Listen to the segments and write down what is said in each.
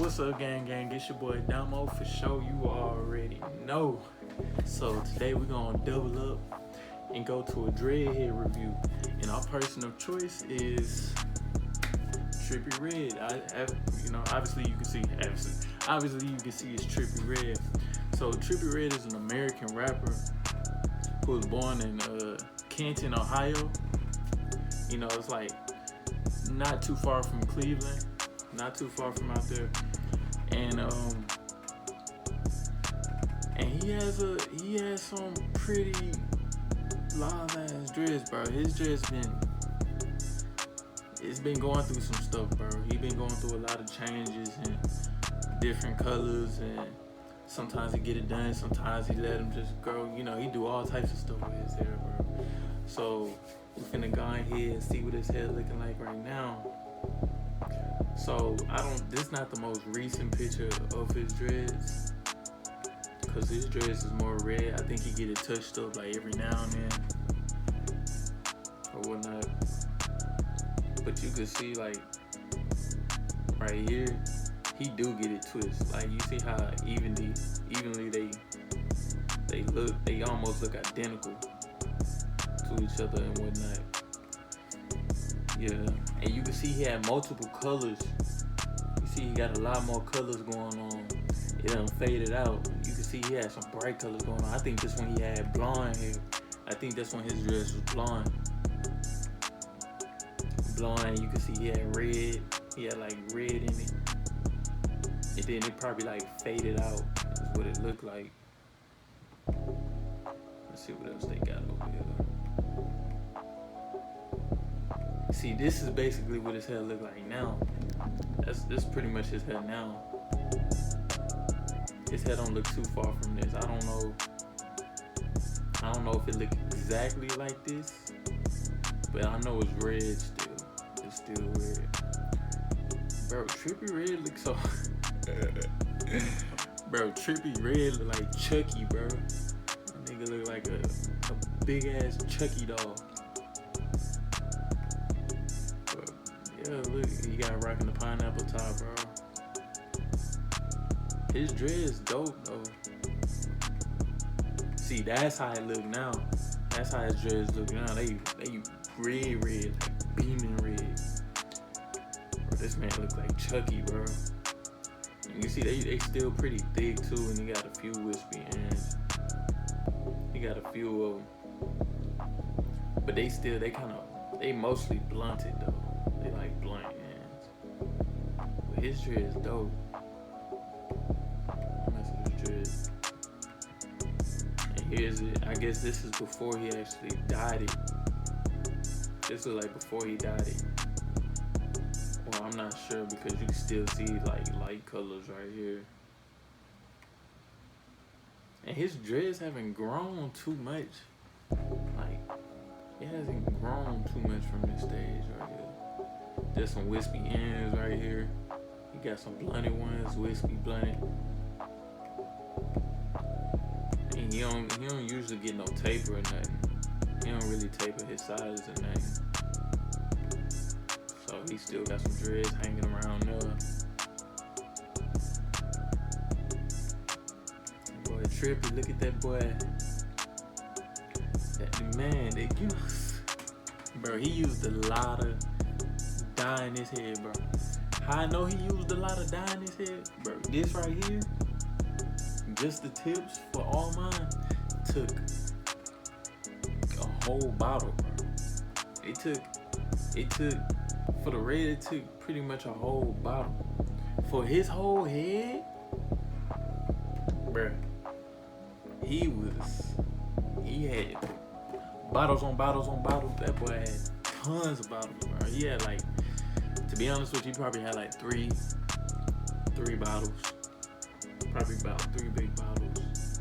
What's up, gang? It's your boy Damo for show. You already know. So today we're gonna double up and go to a Dreadhead review. And our person of choice is Trippie Redd. Obviously you can see it's Trippie Redd. So Trippie Redd is an American rapper who was born in Canton, Ohio. You know, it's like not too far from Cleveland, not too far from out there. And he has some pretty long ass dreads, bro. His dreads been going through some stuff, bro. He been going through a lot of changes and different colors, and sometimes he get it done, sometimes he let him just grow. You know, he do all types of stuff with his hair, bro. So we finna go ahead and see what his hair looking like right now. So this not the most recent picture of his dreads, cause his dreads is more red. I think he get it touched up like every now and then or whatnot. But you can see like right here, he do get it twisted. Like you see how evenly they almost look identical to each other and whatnot. Yeah, and you can see he had multiple colors. You see he got a lot more colors going on. It done faded out. You can see he had some bright colors going on. I think this one he had blonde hair. I think that's when his dress was blonde. Blonde, you can see he had red. He had like red in it. And then it probably like faded out. That's what it looked like. Let's see what else they got over here. See, this is basically what his hair look like now. This pretty much his hair now. His hair don't look too far from this. I don't know if it look exactly like this, but I know it's red still. It's still red. Bro, Trippie Redd looks so Bro, Trippie Redd look like Chucky, bro. That nigga look like a big ass Chucky doll. Yeah, look, he got rocking the pineapple top, bro. His dreads dope though. See, that's how it look now. That's how his dreads look now. They red, like beaming red. Bro, this man look like Chucky, bro. And you see, they still pretty thick too, and he got a few wispy ends. He got a few of them, but they mostly blunted though. They like blunt ends. But his dreads dope. His dreads. And here's it. I guess this is before he actually dyed it. This is like before he dyed it. Well, I'm not sure because you can still see like light colors right here. And his dreads haven't grown too much. Like, it hasn't grown too much from this stage right here. There's some wispy ends right here. He got some blunted ones, wispy blunted. And he don't usually get no taper or nothing. He don't really taper his sides or nothing. So he still got some dreads hanging around there. Boy, Trippie, look at that boy. Bro, he used a lot of dye in his head, bro. How I know he used a lot of dye in his head? Bro, this right here, just the tips for all mine, took a whole bottle, bro. It took, for the red, it took pretty much a whole bottle. For his whole head, bro, he had bottles on bottles on bottles. That boy had tons of bottles, bro. He had like, to be honest with you, he probably had like three bottles. Probably about 3 big bottles.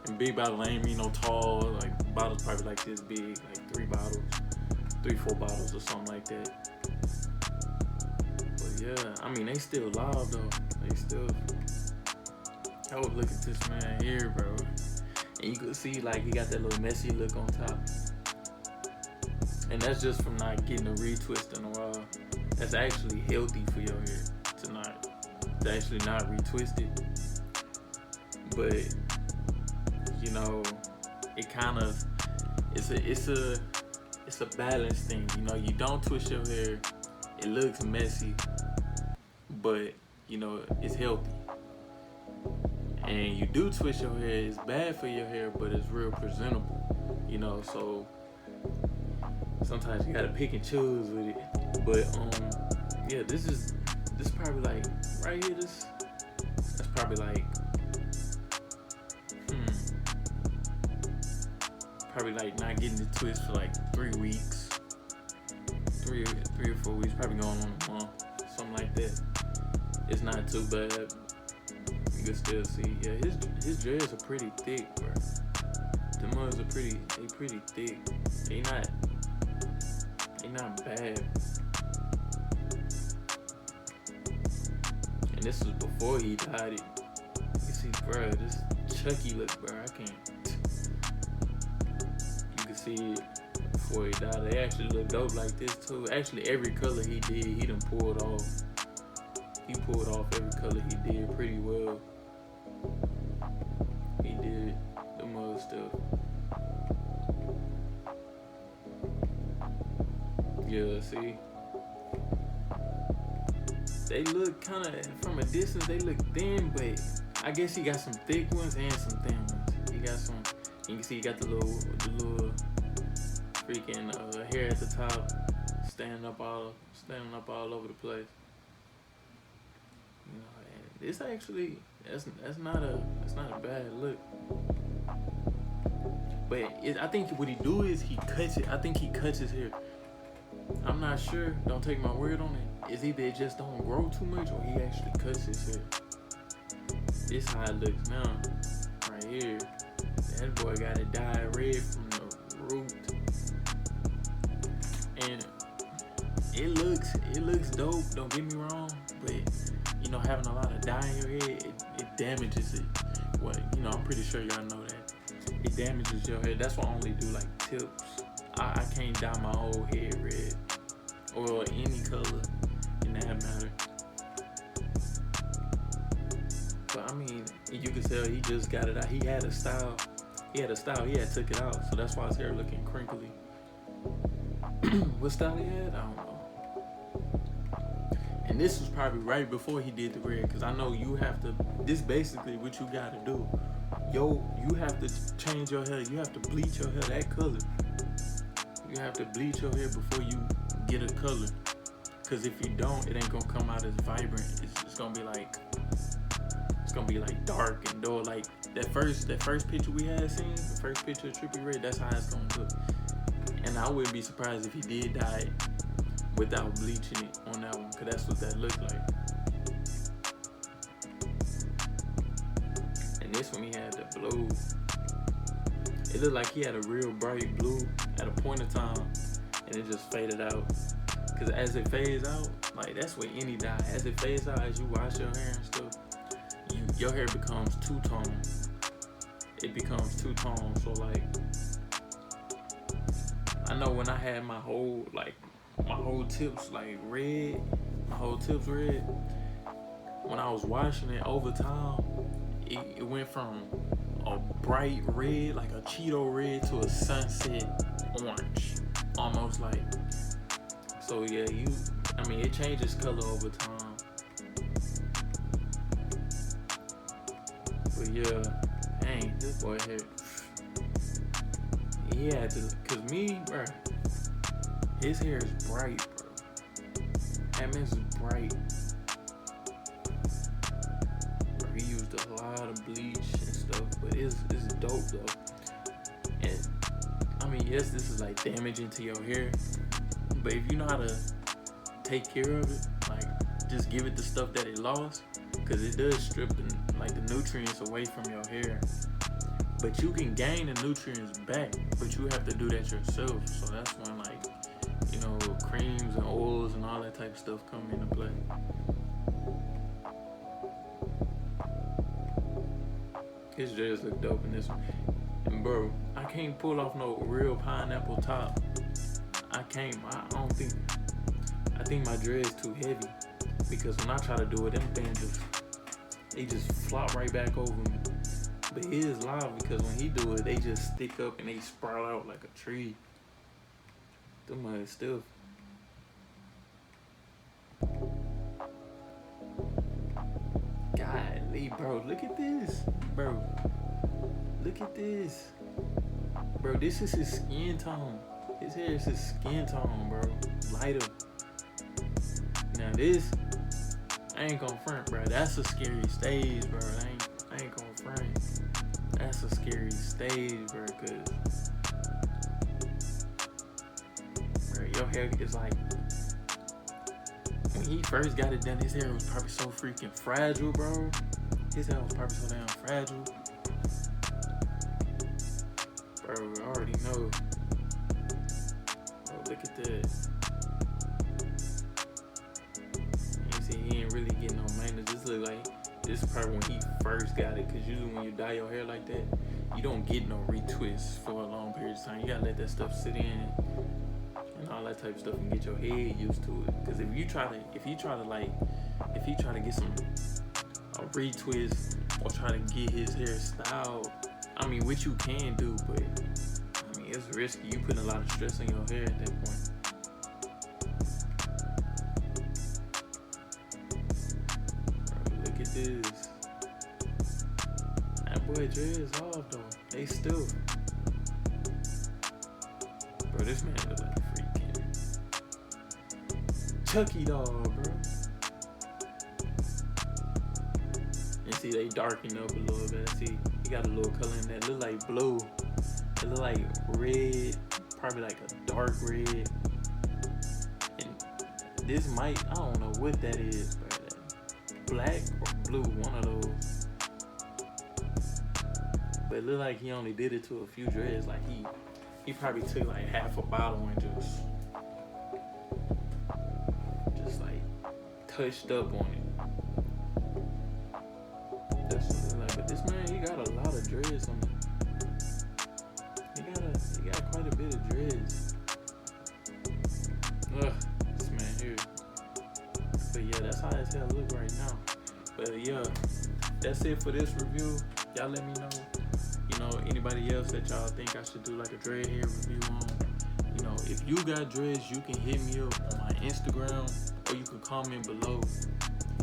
And big bottles ain't mean no tall, like bottles probably like this big, like 3 bottles, 3-4 bottles or something like that. But yeah, I mean, they still live though. They still, oh, look at this man here, bro. And you could see like he got that little messy look on top. And that's just from not getting a retwist in a while. That's actually healthy for your hair to not It's actually not retwisted, but you know, it kind of it's a balance thing. You know, you don't twist your hair, it looks messy, but you know it's healthy. And you do twist your hair, it's bad for your hair, but it's real presentable. You know, so sometimes you gotta pick and choose with it. But yeah, this is probably like right here. That's probably like probably like not getting the twist for like 3 weeks, three or 4 weeks, probably going on a month, something like that. It's not too bad. You can still see, yeah, his dreads are pretty thick, bro. The mugs are pretty thick. They not bad. And this was before he dyed it. You see, bro, this Chucky look, bro. I can't. You can see it before he died. They actually look dope like this too. Actually, every color he did, he done pulled off. He pulled off every color he did pretty well. He did the mud stuff. Yeah, see? They look kind of, from a distance, they look thin, but I guess he got some thick ones and some thin ones. He got some, you can see he got the little freaking hair at the top, standing up all over the place. You know, and it's actually, that's not a bad look. But I think what he do is he cuts it. I think he cuts his hair. I'm not sure. Don't take my word on it. It's either it just don't grow too much or he actually cuts his hair. This how it looks now. Right here. That boy got it dyed red from the root. And it looks dope, don't get me wrong, but you know, having a lot of dye in your hair, it damages it. Well, you know, I'm pretty sure y'all know that. It damages your hair. That's why I only do like tips. I can't dye my whole head red or any color in that matter. But I mean, you can tell he just got it out. He had a style. He had took it out. So that's why his hair looking crinkly. What style he had? I don't know. And this was probably right before he did the red, because I know you have to, this basically what you gotta do. You have to change your hair. You have to bleach your hair that color. You have to bleach your hair before you get a color. Because if you don't, it ain't gonna come out as vibrant. It's gonna be like dark and dull. Like that first picture we had seen, the first picture of Trippie Redd, that's how it's gonna look. And I wouldn't be surprised if he did dye it without bleaching it on that one, because that's what that looked like. And this one he had the blue. It looked like he had a real bright blue at a point in time, and it just faded out. Because as it fades out, like that's with any dye, as it fades out, as you wash your hair and stuff, your hair becomes two-tone. It becomes two-tone, so like, I know when I had my whole tips like red, when I was washing it over time, it went from a bright red, like a Cheeto red, to a sunset orange, almost like. So yeah, it changes color over time. But yeah, dang, this boy here, he had to, cause me, bro, his hair is bright, bro. That man's bright. Bro, he used a lot of bleach and stuff, but it's dope though. And I mean, yes, this is like damaging to your hair, but if you know how to take care of it, like just give it the stuff that it lost, cause it does strip the nutrients away from your hair. But you can gain the nutrients back, but you have to do that yourself. So that's when, like, you know, creams and oils and all that type of stuff come into play. His dreads look dope in this one. And bro, I can't pull off no real pineapple top. I think my dreads too heavy. Because when I try to do it, them things just they just flop right back over me. But his live because when he do it, they just stick up and they sprout out like a tree. Them mud still. Golly, bro, look at this, bro. Look at this, bro. This is his skin tone. His hair is his skin tone, bro. Lighter. Now this, I ain't gonna front, bro. That's a scary stage, bro. I ain't gonna front. That's a scary stage, bro. Cause, bro, your hair is like, when he first got it done, his hair was probably so freaking fragile, bro. His hair was probably so damn fragile. Bro, I already know. Bro, look at that. You see, he ain't really getting no maintenance. This look like, this is probably when he first got it. Cause usually when you dye your hair like that, you don't get no retwists for a long period of time. You gotta let that stuff sit in and all that type of stuff and get your head used to it. Cause if you try to get some a retwist or try to get his hair styled, I mean, which you can do, but I mean, it's risky. You putting a lot of stress on your hair at that point. Bro, look at this. That boy dreads off though. They still. Bro, this man look like a freaking Chucky doll, bro. And see, they darken up a little bit. See, he got a little color in that. Look like blue. It look like red, probably like a dark red. And this might, I don't know what that is, bro. Black or blue, one of those. But it look like he only did it to a few dreads. Like he probably took like half a bottle and just like touched up on it. That's what it like. But this man, he got a lot of dreads on him. He got quite a bit of dreads. Ugh, this man here. But yeah, that's how his hair look right now. But yeah, that's it for this review. Y'all let me know, you know, anybody else that y'all think I should do like a dread hair review on. You know, if you got dreads, you can hit me up on my Instagram or you can comment below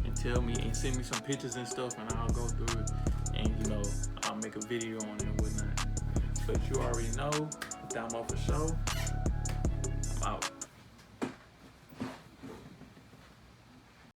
and tell me and send me some pictures and stuff and I'll go through it and, you know, I'll make a video on it and whatnot. But you already know, Damo for show.